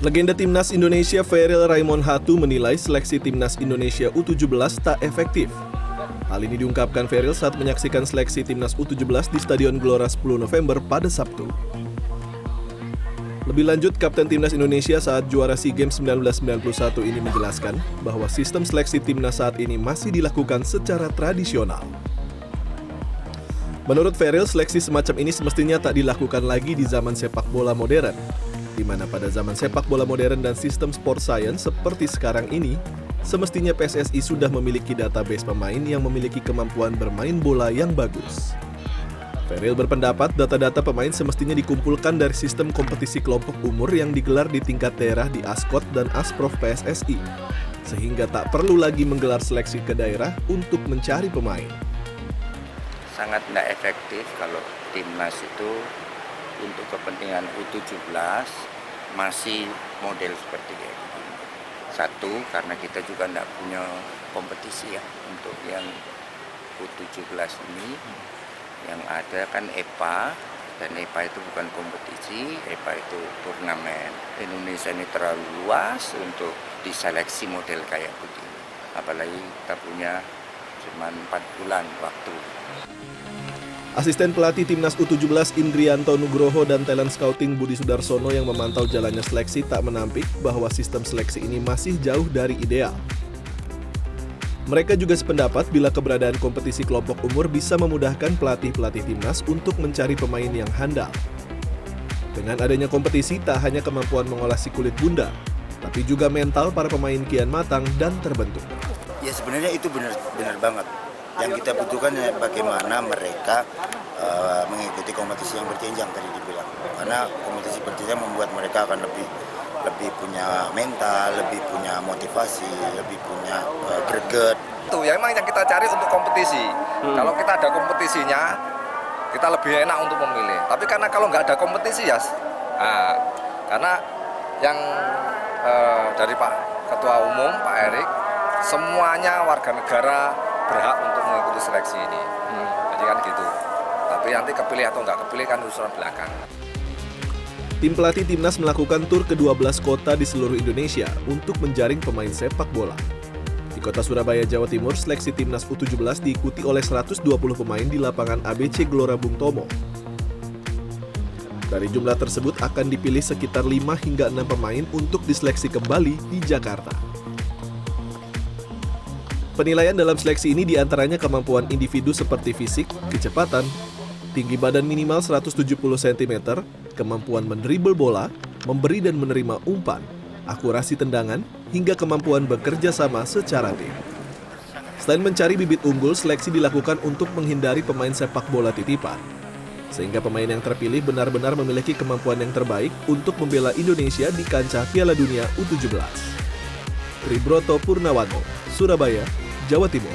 Legenda Timnas Indonesia Feryl Raymond Hatu menilai seleksi Timnas Indonesia U17 tak efektif. Hal ini diungkapkan Feryl saat menyaksikan seleksi Timnas U17 di Stadion Gelora 10 November pada Sabtu. Lebih lanjut, Kapten Timnas Indonesia saat juara SEA Games 1991 ini menjelaskan bahwa sistem seleksi Timnas saat ini masih dilakukan secara tradisional. Menurut Feryl, seleksi semacam ini semestinya tak dilakukan lagi di zaman sepak bola modern, di mana pada zaman sepak bola modern dan sistem sport science seperti sekarang ini, semestinya PSSI sudah memiliki database pemain yang memiliki kemampuan bermain bola yang bagus. Feryl berpendapat data-data pemain semestinya dikumpulkan dari sistem kompetisi kelompok umur yang digelar di tingkat daerah di Askot dan Asprof PSSI, sehingga tak perlu lagi menggelar seleksi ke daerah untuk mencari pemain. Sangat tidak efektif kalau timnas itu untuk kepentingan U17 masih model seperti ini. Satu, karena kita juga tidak punya kompetisi ya untuk yang U17 ini. Yang ada kan EPA, dan EPA itu bukan kompetisi, EPA itu turnamen. Indonesia ini terlalu luas untuk diseleksi model kayak begini. Apalagi kita punya cuma 4 bulan waktu. Asisten pelatih Timnas U17 Indrianto Nugroho dan talent scouting Budi Sudarsono yang memantau jalannya seleksi tak menampik bahwa sistem seleksi ini masih jauh dari ideal. Mereka juga sependapat bila keberadaan kompetisi kelompok umur bisa memudahkan pelatih-pelatih Timnas untuk mencari pemain yang handal. Dengan adanya kompetisi, tak hanya kemampuan mengolah si kulit bunda, tapi juga mental para pemain kian matang dan terbentuk. Ya sebenarnya itu benar banget. Yang kita butuhkan bagaimana mereka mengikuti kompetisi yang berjenjang tadi dibilang. Karena kompetisi berjenjang membuat mereka akan lebih punya mental, lebih punya motivasi, lebih punya greget. Itu yang memang yang kita cari untuk kompetisi. Kalau kita ada kompetisinya, kita lebih enak untuk memilih. Tapi karena kalau nggak ada kompetisi ya, karena yang dari Pak Ketua Umum, Pak Erik, semuanya warga negara berhak untuk mengikuti seleksi ini. Jadi kan gitu. Tapi nanti kepilih atau nggak kepilih kan urusan belakang. Tim pelatih Timnas melakukan tur ke 12 kota di seluruh Indonesia untuk menjaring pemain sepak bola. Di kota Surabaya, Jawa Timur, seleksi Timnas U17 diikuti oleh 120 pemain di lapangan ABC Gelora Bung Tomo. Dari jumlah tersebut akan dipilih sekitar 5 hingga 6 pemain untuk diseleksi kembali di Jakarta. Penilaian dalam seleksi ini diantaranya kemampuan individu seperti fisik, kecepatan, tinggi badan minimal 170 cm, kemampuan mendribel bola, memberi dan menerima umpan, akurasi tendangan, hingga kemampuan bekerja sama secara tim. Selain mencari bibit unggul, seleksi dilakukan untuk menghindari pemain sepak bola titipan, sehingga pemain yang terpilih benar-benar memiliki kemampuan yang terbaik untuk membela Indonesia di kancah Piala Dunia U17. Tribroto Purnawanto, Surabaya, Jawa Timur.